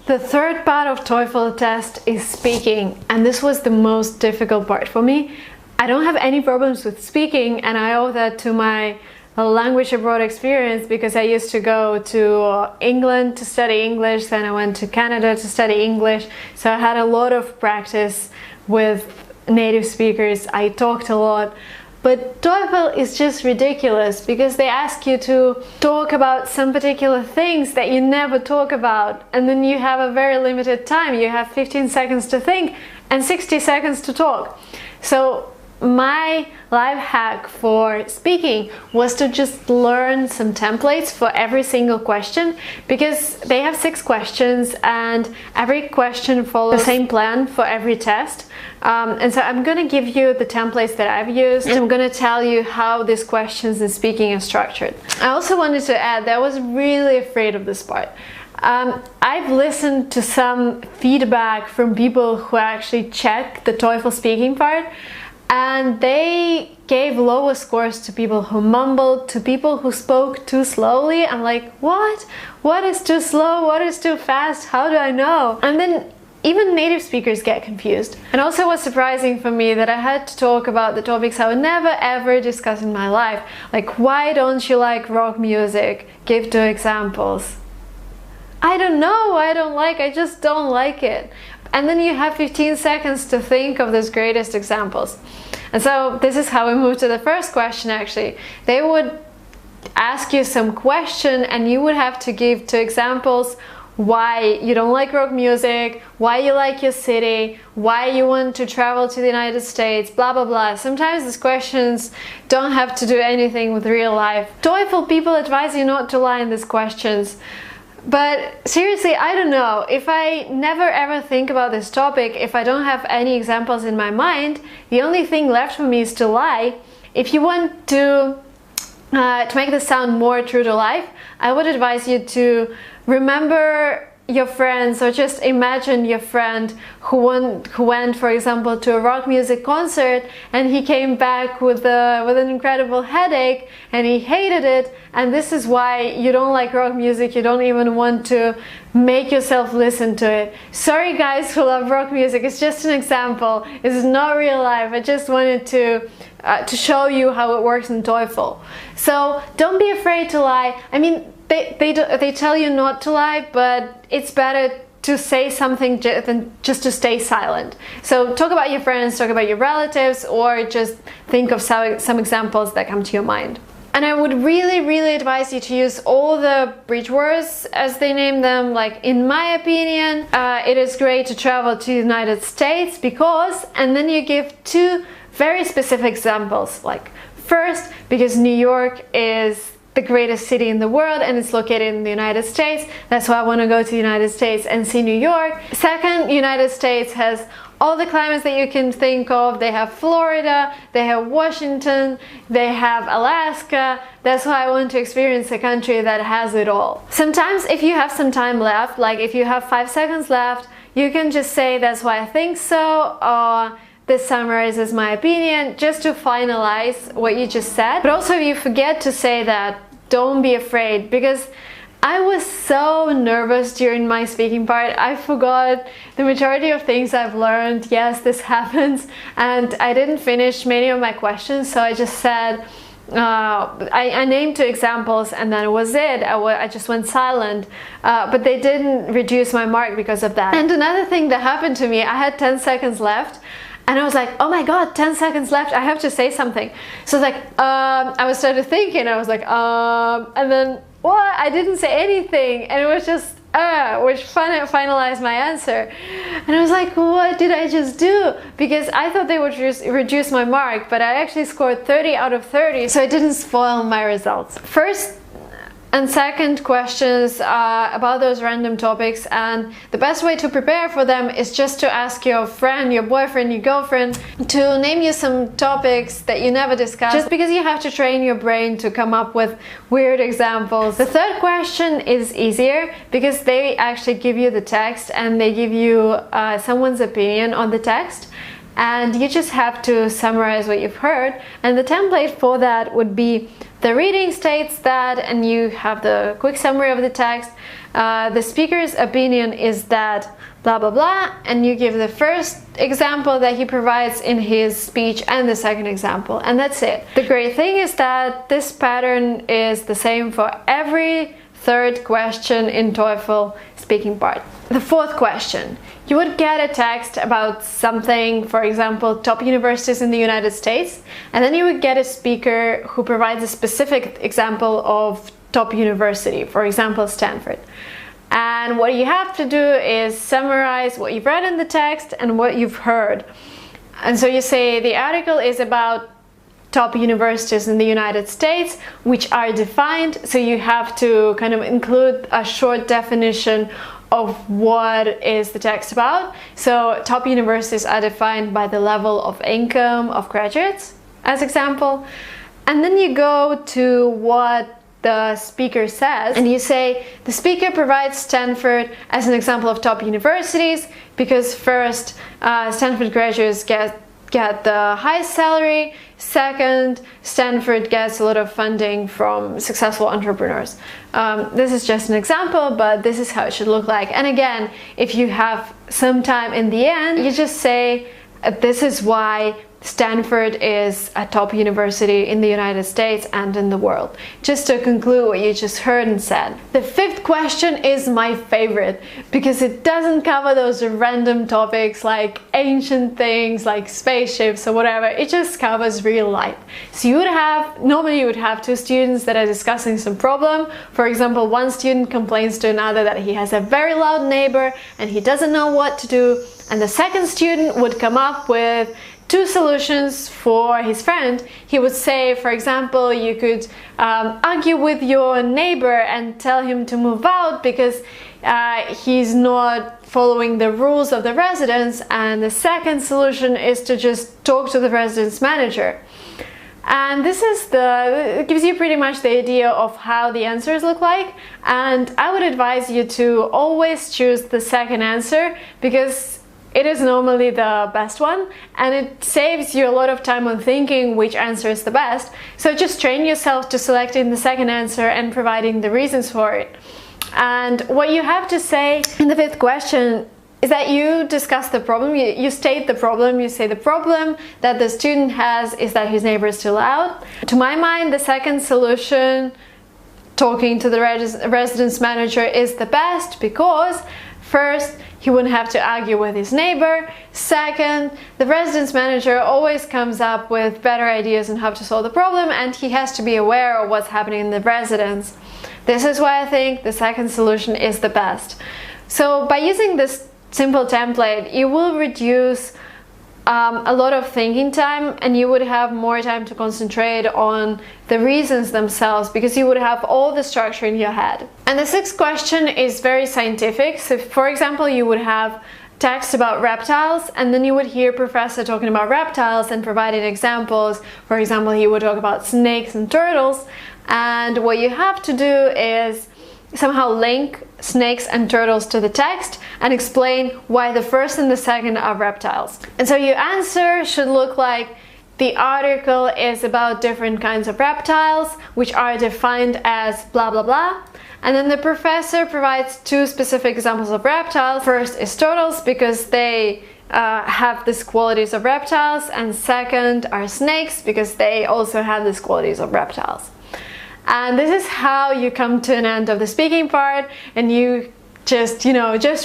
The third part of TOEFL test is speaking, and this was the most difficult part for me. I don't have any problems with speaking, and I owe that to my language abroad experience because I used to go to England to study English, then I went to Canada to study English, so I had a lot of practice with native speakers. I talked a lot. But TOEFL is just ridiculous because they ask you to talk about some particular things that you never talk about, and then you have a very limited time. You have 15 seconds to think and 60 seconds to talk. So my life hack for speaking was to just learn some templates for every single question, because they have 6 questions and every question follows the same plan for every test. And so I'm going to give you the templates that I've used, and I'm going to tell you how these questions in speaking are structured. I also wanted to add that I was really afraid of this part. I've listened to some feedback from people who actually check the TOEFL speaking part, and they gave lower scores to people who mumbled, to people who spoke too slowly. I'm like, what? What is too slow? What is too fast? How do I know? And then even native speakers get confused. And also it was surprising for me that I had to talk about the topics I would never ever discuss in my life. Like, why don't you like rock music? Give 2 examples. I don't know, I don't like, I just don't like it. And then you have 15 seconds to think of those greatest examples. And so this is how we move to the first question actually. They would ask you some question and you would have to give 2 examples why you don't like rock music, why you like your city, why you want to travel to the United States, blah blah blah. Sometimes these questions don't have to do anything with real life. TOEFL people advise you not to lie in these questions. But seriously, I don't know. If I never ever think about this topic, if I don't have any examples in my mind, the only thing left for me is to lie. If you want to make this sound more true to life, I would advise you to remember your friends, or just imagine your friend who went, for example, to a rock music concert, and he came back with an incredible headache and he hated it, and this is why you don't like rock music. You don't even want to make yourself listen to it. Sorry guys who love rock music, it's just an example. It's not real life. I just wanted to show you how it works in TOEFL. So don't be afraid to lie. I mean, they tell you not to lie, but it's better to say something than just to stay silent. So talk about your friends, talk about your relatives, or just think of some examples that come to your mind. And I would really advise you to use all the bridge words, as they name them. Like, in my opinion, it is great to travel to the United States because, and then you give 2 very specific examples. Like, first, because New York is the greatest city in the world and it's located in the United States. That's why I want to go to the United States and see New York. Second, United States has all the climates that you can think of. They have Florida, they have Washington, they have Alaska. That's why I want to experience a country that has it all. Sometimes if you have some time left, like if you have 5 seconds left, you can just say that's why I think so, or this summarizes my opinion, just to finalize what you just said. But also if you forget to say that, don't be afraid, because I was so nervous during my speaking part. I forgot the majority of things I've learned. Yes, this happens, and I didn't finish many of my questions, so I just said, I named 2 examples and then it was it. I just went silent, but they didn't reduce my mark because of that. And another thing that happened to me, I had 10 seconds left, and I was like, oh my god, 10 seconds left, I have to say something. So it's like, I started thinking, I was like, and then, what? I didn't say anything, and it was just, which finalized my answer. And I was like, what did I just do? Because I thought they would just reduce my mark, but I actually scored 30 out of 30, so it didn't spoil my results. First and second questions about those random topics, and the best way to prepare for them is just to ask your friend, your boyfriend, your girlfriend to name you some topics that you never discussed, just because you have to train your brain to come up with weird examples. The third question is easier because they actually give you the text and they give you someone's opinion on the text, and you just have to summarize what you've heard. And the template for that would be The reading states that, and you have the quick summary of the text. The speaker's opinion is that blah blah blah, and you give the first example that he provides in his speech and the second example, and that's it. The great thing is that this pattern is the same for every third question in TOEFL speaking part. The fourth question, you would get a text about something, for example, top universities in the United States, and then you would get a speaker who provides a specific example of top university, for example, Stanford. And what you have to do is summarize what you've read in the text and what you've heard. And so you say the article is about top universities in the United States, which are defined, so you have to kind of include a short definition of what is the text about. So top universities are defined by the level of income of graduates, as example. And then you go to what the speaker says, and you say the speaker provides Stanford as an example of top universities because first, Stanford graduates get the highest salary. Second, Stanford gets a lot of funding from successful entrepreneurs. This is just an example, but this is how it should look like. And again, if you have some time in the end, you just say this is why Stanford is a top university in the United States and in the world, just to conclude what you just heard and said. The fifth question is my favorite because it doesn't cover those random topics like ancient things like spaceships or whatever. It just covers real life. So normally you would have two students that are discussing some problem. For example, one student complains to another that he has a very loud neighbor and he doesn't know what to do, and the second student would come up with two solutions for his friend. He would say, for example, you could argue with your neighbor and tell him to move out because he's not following the rules of the residence, and the second solution is to just talk to the residence manager. And it gives you pretty much the idea of how the answers look like, and I would advise you to always choose the second answer because it is normally the best one, and it saves you a lot of time on thinking which answer is the best. So just train yourself to selecting the second answer and providing the reasons for it. And what you have to say in the fifth question is that you discuss the problem, you state the problem, you say the problem that the student has is that his neighbor is too loud. To my mind, the second solution, talking to the residence manager, is the best because first, he wouldn't have to argue with his neighbor. Second, the residence manager always comes up with better ideas on how to solve the problem, and he has to be aware of what's happening in the residence. This is why I think the second solution is the best. So by using this simple template, you will reduce a lot of thinking time, and you would have more time to concentrate on the reasons themselves because you would have all the structure in your head. And the sixth question is very scientific. So for example, you would have text about reptiles, and then you would hear professor talking about reptiles and providing examples. For example, he would talk about snakes and turtles, and what you have to do is somehow link snakes and turtles to the text and explain why the first and the second are reptiles. And so your answer should look like the article is about different kinds of reptiles which are defined as blah blah blah, and then the professor provides two specific examples of reptiles. First is turtles because they have these qualities of reptiles, and second are snakes because they also have these qualities of reptiles. And this is how you come to an end of the speaking part, and you just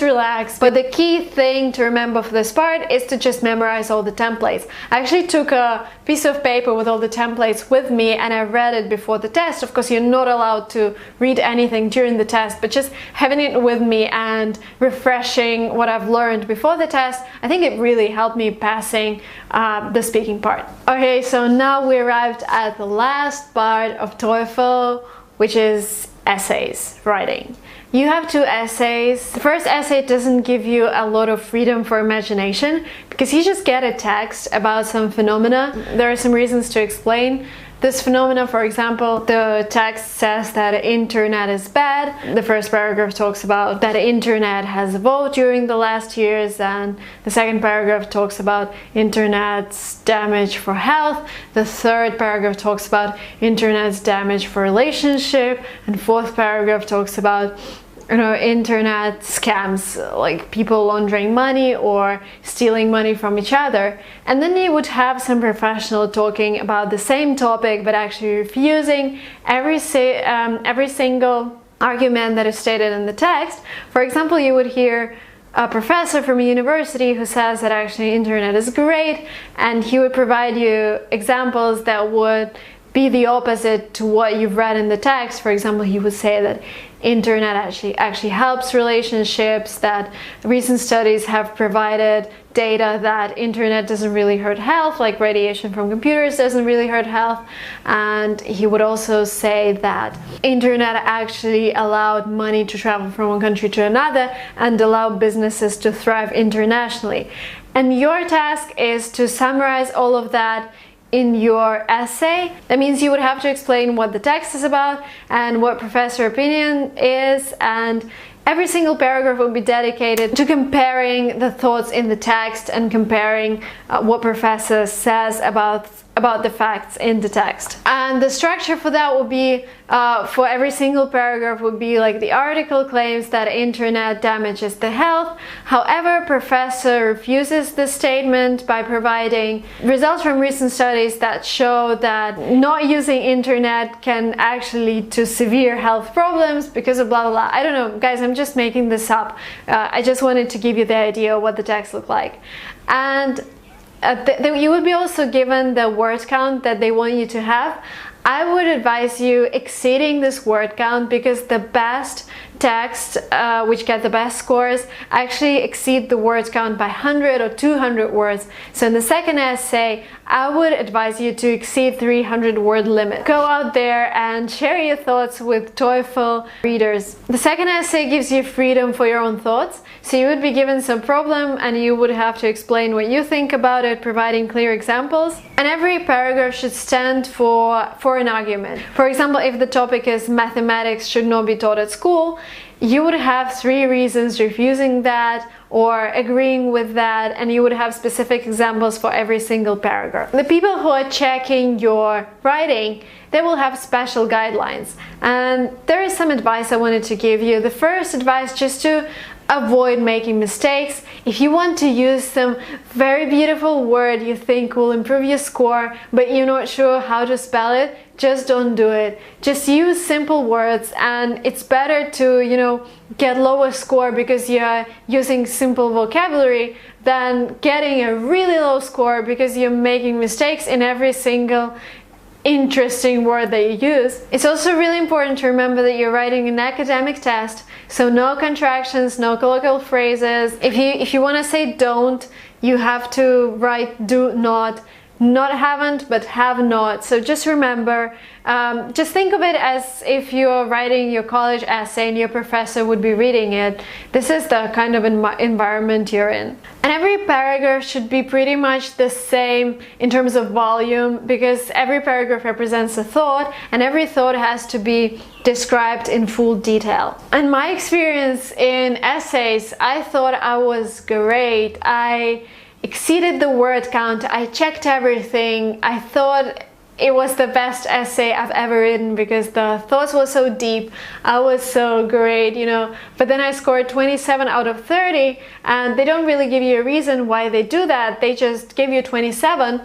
relax. But the key thing to remember for this part is to just memorize all the templates. I actually took a piece of paper with all the templates with me and I read it before the test. Of course, you're not allowed to read anything during the test, but just having it with me and refreshing what I've learned before the test, I think it really helped me passing the speaking part. Okay, so now we arrived at the last part of TOEFL, which is essays, writing. You have two essays. The first essay doesn't give you a lot of freedom for imagination because you just get a text about some phenomena. There are some reasons to explain. this phenomenon. For example, the text says that internet is bad. The first paragraph talks about that internet has evolved during the last years, and the second paragraph talks about internet's damage for health. The third paragraph talks about internet's damage for relationship, and fourth paragraph talks about internet scams, like people laundering money or stealing money from each other. And then you would have some professional talking about the same topic but actually refusing every single argument that is stated in the text. For example, you would hear a professor from a university who says that actually internet is great, and he would provide you examples that would be the opposite to what you've read in the text. For example, he would say that internet actually helps relationships, that recent studies have provided data that internet doesn't really hurt health, like radiation from computers doesn't really hurt health. And he would also say that internet actually allowed money to travel from one country to another and allowed businesses to thrive internationally. And your task is to summarize all of that in your essay. That means you would have to explain what the text is about and what professor opinion is, and every single paragraph will be dedicated to comparing the thoughts in the text and comparing what professor says about the facts in the text. And the structure for that will be, for every single paragraph would be like the article claims that internet damages the health. However, professor refuses this statement by providing results from recent studies that show that not using internet can actually lead to severe health problems because of blah blah blah. I don't know, guys, I'm just making this up. I just wanted to give you the idea of what the text looked like. And you would be also given the word count that they want you to have. I would advise you exceeding this word count, because the best text, which get the best scores, actually exceed the word count by 100 or 200 words. So in the second essay, I would advise you to exceed 300 word limit. Go out there and share your thoughts with TOEFL readers. The second essay gives you freedom for your own thoughts. So you would be given some problem and you would have to explain what you think about it, providing clear examples. And every paragraph should stand for an argument. For example, if the topic is mathematics should not be taught at school, you would have 3 reasons refusing that or agreeing with that, and you would have specific examples for every single paragraph. The people who are checking your writing, they will have special guidelines, and there is some advice I wanted to give you. The first advice, just to avoid making mistakes. If you want to use some very beautiful word you think will improve your score, but you're not sure how to spell it, just don't do it. Just use simple words, and it's better to, get lower score because you're using simple vocabulary than getting a really low score because you're making mistakes in every single interesting word that you use. It's also really important to remember that you're writing an academic test, so no contractions, no colloquial phrases. If you want to say don't, you have to write do not haven't, but have not. So just remember, just think of it as if you're writing your college essay and your professor would be reading it. This is the kind of environment you're in. And every paragraph should be pretty much the same in terms of volume, because every paragraph represents a thought, and every thought has to be described in full detail. And my experience in essays, I thought I was great. I exceeded the word count, I checked everything. I thought it was the best essay I've ever written because the thoughts were so deep. I was so great, But then I scored 27 out of 30, and they don't really give you a reason why they do that. They just give you 27.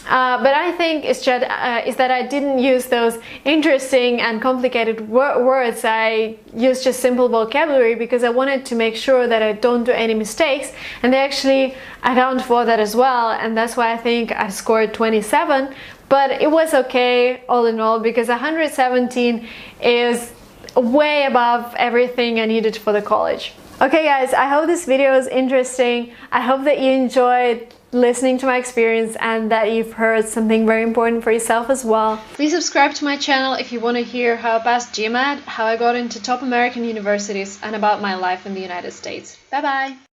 But I think is that I didn't use those interesting and complicated words. I used just simple vocabulary because I wanted to make sure that I don't do any mistakes, and they actually account for that as well, and that's why I think I scored 27. But it was okay all in all, because 117 is way above everything I needed for the college. Okay guys, I hope this video is interesting. I hope that you enjoyed listening to my experience and that you've heard something very important for yourself as well. Please subscribe to my channel if you want to hear how I passed GMAT, how I got into top American universities, and about my life in the United States. Bye bye!